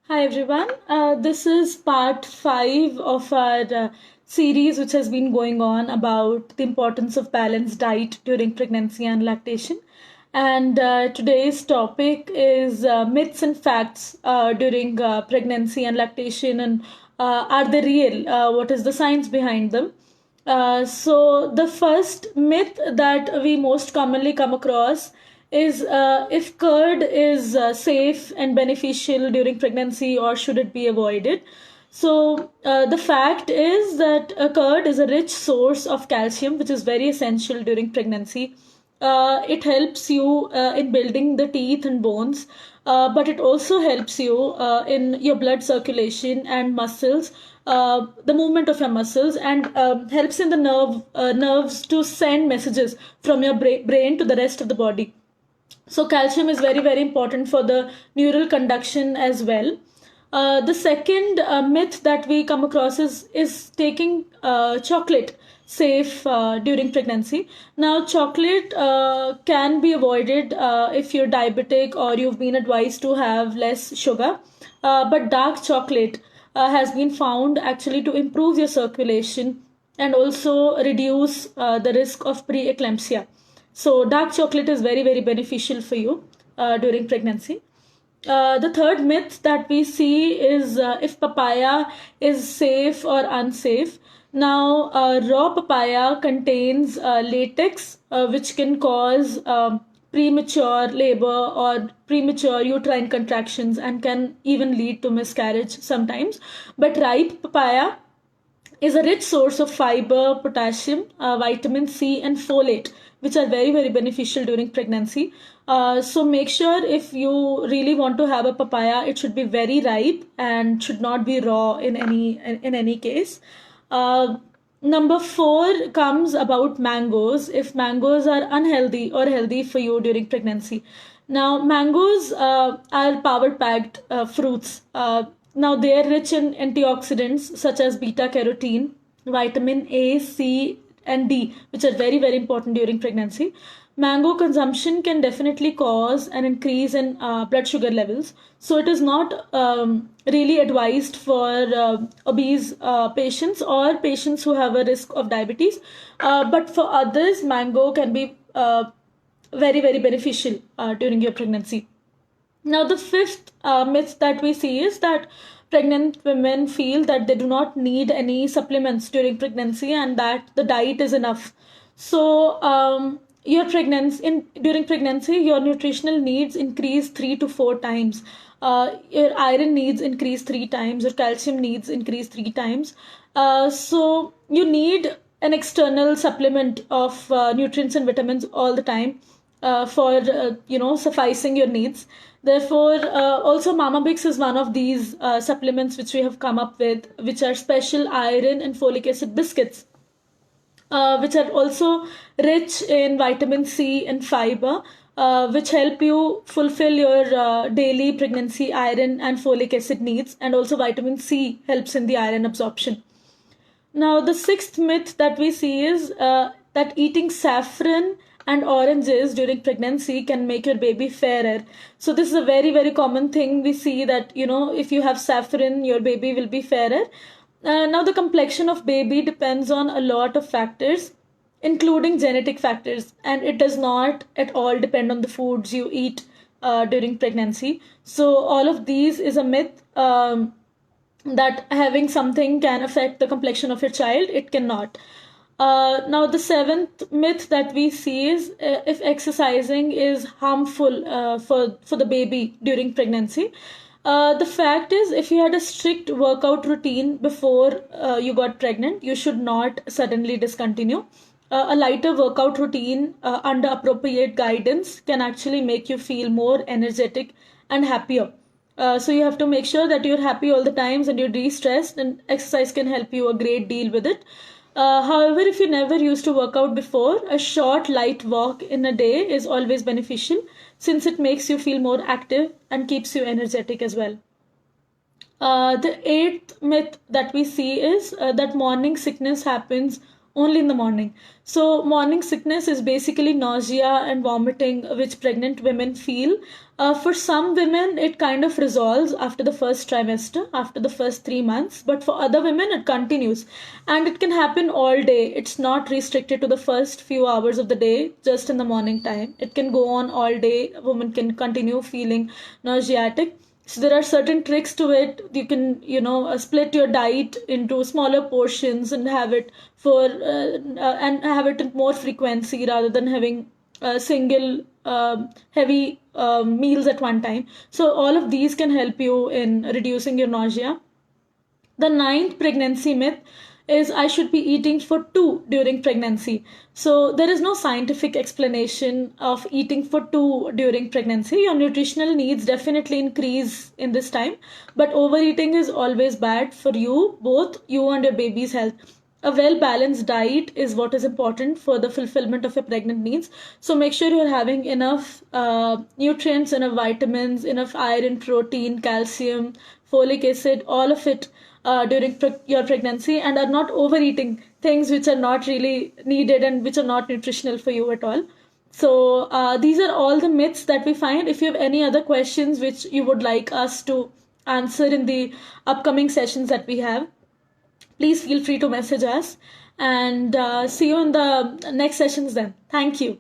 Hi everyone. This is part 5 of our series, which has been going on about the importance of balanced diet during pregnancy and lactation. And today's topic is myths and facts during pregnancy and lactation, and are they real? What is the science behind them? So the first myth that we most commonly come across is if curd is safe and beneficial during pregnancy or should it be avoided. So the fact is that curd is a rich source of calcium, which is very essential during pregnancy. It helps you in building the teeth and bones, but it also helps you in your blood circulation and muscles, the movement of your muscles, and helps in the nerves to send messages from your brain to the rest of the body. So calcium is very, very important for the neural conduction as well. The second myth that we come across is taking chocolate safe during pregnancy. Now, chocolate can be avoided if you're diabetic or you've been advised to have less sugar. But dark chocolate has been found actually to improve your circulation and also reduce the risk of preeclampsia. So, dark chocolate is very, very beneficial for you during pregnancy. The third myth that we see is if papaya is safe or unsafe. Now, raw papaya contains latex, which can cause premature labor or premature uterine contractions and can even lead to miscarriage sometimes. But ripe papaya is a rich source of fiber, potassium, vitamin C, and folate, which are very, very beneficial during pregnancy. So make sure if you really want to have a papaya, it should be very ripe and should not be raw in any case. Number 4 comes about mangoes. If mangoes are unhealthy or healthy for you during pregnancy. Now, mangoes are power packed fruits. Now, they are rich in antioxidants such as beta carotene, vitamin A, C, and D, which are very, very important during pregnancy. Mango consumption can definitely cause an increase in blood sugar levels. So, it is not really advised for obese patients or patients who have a risk of diabetes. But for others, mango can be very, very beneficial during your pregnancy. Now, the fifth myth that we see is that pregnant women feel that they do not need any supplements during pregnancy and that the diet is enough. So, during pregnancy, your nutritional needs increase 3 to 4 times. Your iron needs increase 3 times. Your calcium needs increase 3 times. So, you need an external supplement of nutrients and vitamins all the time for sufficing your needs. Therefore, also Mama Bix is one of these supplements which we have come up with, which are special iron and folic acid biscuits, which are also rich in vitamin C and fiber, which help you fulfill your daily pregnancy iron and folic acid needs, and also vitamin C helps in the iron absorption. Now, the sixth myth that we see is that eating saffron and oranges during pregnancy can make your baby fairer. So, this is a very, very common thing we see that, if you have saffron, your baby will be fairer. Now, the complexion of baby depends on a lot of factors, including genetic factors, and it does not at all depend on the foods you eat during pregnancy. So, all of these is a myth. That having something can affect the complexion of your child. It cannot. Now, the seventh myth that we see is if exercising is harmful for the baby during pregnancy. The fact is, if you had a strict workout routine before you got pregnant, you should not suddenly discontinue. A lighter workout routine under appropriate guidance can actually make you feel more energetic and happier. So you have to make sure that you're happy all the times and you're de-stressed, and exercise can help you a great deal with it. However, if you never used to work out before, a short light walk in a day is always beneficial since it makes you feel more active and keeps you energetic as well. The eighth myth that we see is that morning sickness happens only in the morning. So morning sickness is basically nausea and vomiting, which pregnant women feel. For some women, it kind of resolves after the first trimester, after the first 3 months, but for other women, it continues. And it can happen all day. It's not restricted to the first few hours of the day, just in the morning time. It can go on all day. A woman can continue feeling nauseatic. So there are certain tricks to it. You can, split your diet into smaller portions and have it and have it in more frequency rather than having single heavy meals at one time. So all of these can help you in reducing your nausea. The ninth pregnancy myth is I should be eating for two during pregnancy. So there is no scientific explanation of eating for two during pregnancy. Your nutritional needs definitely increase in this time, but overeating is always bad for you, both you and your baby's health. A well balanced diet is what is important for the fulfillment of your pregnant needs. So make sure you're having enough nutrients, enough vitamins, enough iron, protein, calcium, folic acid, all of it during your pregnancy, and are not overeating things which are not really needed and which are not nutritional for you at all. So these are all the myths that we find. If you have any other questions which you would like us to answer in the upcoming sessions that we have, please feel free to message us, and see you in the next sessions then. Thank you.